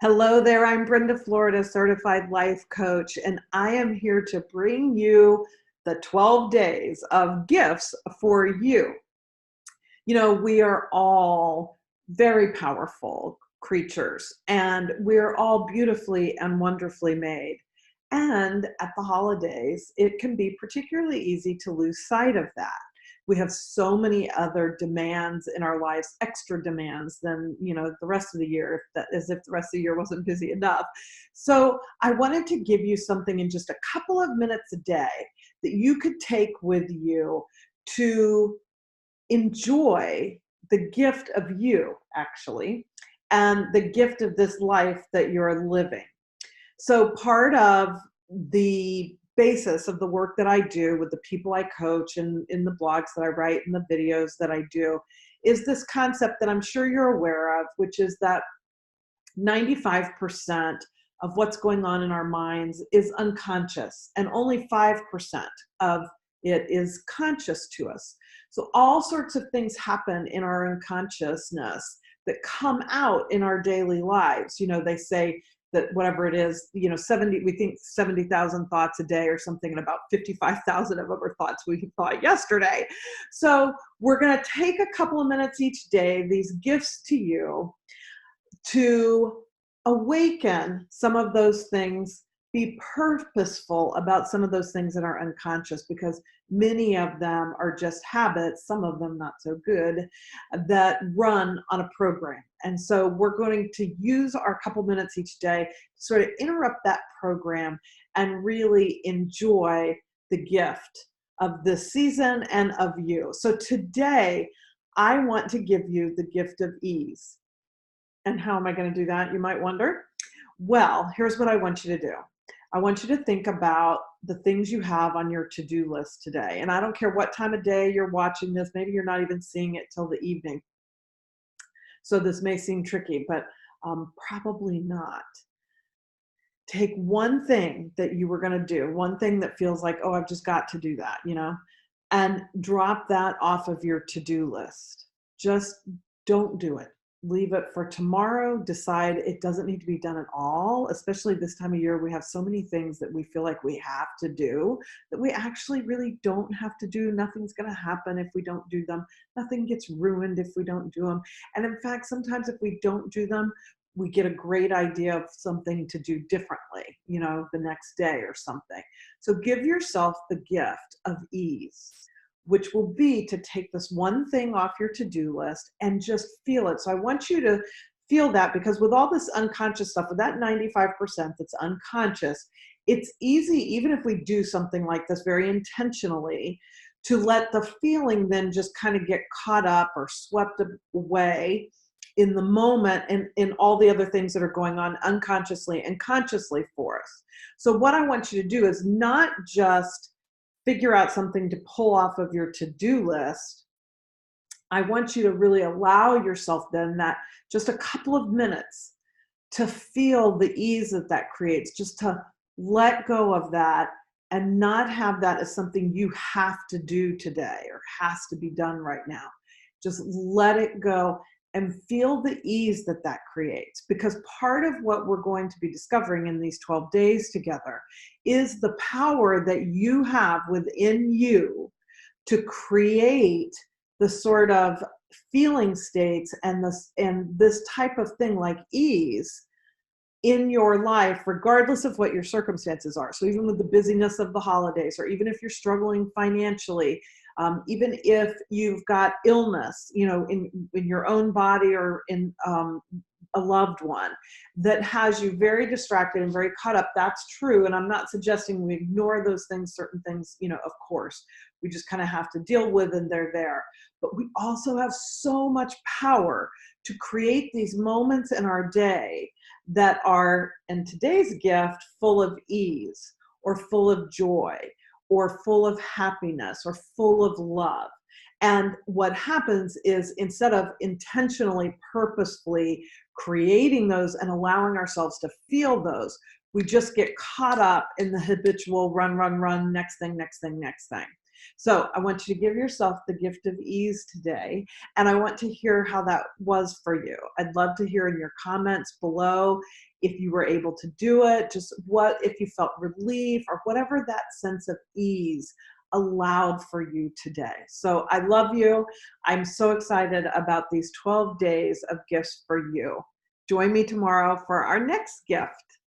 Hello there, I'm Brenda Florida, certified life coach, and I am here to bring you the 12 days of gifts for you. You know, we are all very powerful creatures, and we're all beautifully and wonderfully made. And at the holidays, it can be particularly easy to lose sight of that. We have so many other demands in our lives, extra demands than, the rest of the year, as if the rest of the year wasn't busy enough. So I wanted to give you something in just a couple of minutes a day that you could take with you to enjoy the gift of you, actually, and the gift of this life that you're living. So part of the basis of the work that I do with the people I coach and in the blogs that I write and the videos that I do is this concept that I'm sure you're aware of, which is that 95% of what's going on in our minds is unconscious, and only 5% of it is conscious to us. So all sorts of things happen in our unconsciousness that come out in our daily lives. They say that whatever it is, 70, we think 70,000 thoughts a day or something, and about 55,000 of them are thoughts we thought yesterday. So we're going to take a couple of minutes each day, these gifts to you, to awaken some of those things, be purposeful about some of those things that are unconscious, because many of them are just habits, some of them not so good, that run on a program. And so we're going to use our couple minutes each day to sort of interrupt that program and really enjoy the gift of this season and of you. So today, I want to give you the gift of ease. And how am I going to do that, you might wonder? Well, here's what I want you to do. I want you to think about the things you have on your to-do list today. And I don't care what time of day you're watching this. Maybe you're not even seeing it till the evening. So this may seem tricky, but probably not. Take one thing that you were going to do, one thing that feels like, oh, I've just got to do that, and drop that off of your to-do list. Just don't do it. Leave it for tomorrow. Decide it doesn't need to be done at all, especially this time of year. We have so many things that we feel like we have to do that we actually really don't have to do. Nothing's going to happen if we don't do them. Nothing gets ruined if we don't do them. And in fact, sometimes if we don't do them, we get a great idea of something to do differently, the next day or something. So give yourself the gift of ease, which will be to take this one thing off your to-do list and just feel it. So I want you to feel that, because with all this unconscious stuff, with that 95% that's unconscious, it's easy, even if we do something like this very intentionally, to let the feeling then just kind of get caught up or swept away in the moment and in all the other things that are going on unconsciously and consciously for us. So what I want you to do is not just figure out something to pull off of your to-do list. I want you to really allow yourself then that just a couple of minutes to feel the ease that that creates, just to let go of that and not have that as something you have to do today or has to be done right now. Just let it go and feel the ease that that creates, because part of what we're going to be discovering in these 12 days together is the power that you have within you to create the sort of feeling states and this type of thing like ease in your life, regardless of what your circumstances are. So even with the busyness of the holidays, or even if you're struggling financially, even if you've got illness, in your own body or in a loved one that has you very distracted and very caught up, that's true. And I'm not suggesting we ignore those things, certain things, of course, we just kind of have to deal with, and they're there. But we also have so much power to create these moments in our day that are, in today's gift, full of ease or full of joy or full of happiness or full of love. And what happens is, instead of intentionally, purposefully creating those and allowing ourselves to feel those, we just get caught up in the habitual run, run, run, next thing, next thing, next thing. So I want you to give yourself the gift of ease today. And I want to hear how that was for you. I'd love to hear in your comments below if you were able to do it, just what, if you felt relief or whatever that sense of ease allowed for you today. So I love you. I'm so excited about these 12 days of gifts for you. Join me tomorrow for our next gift.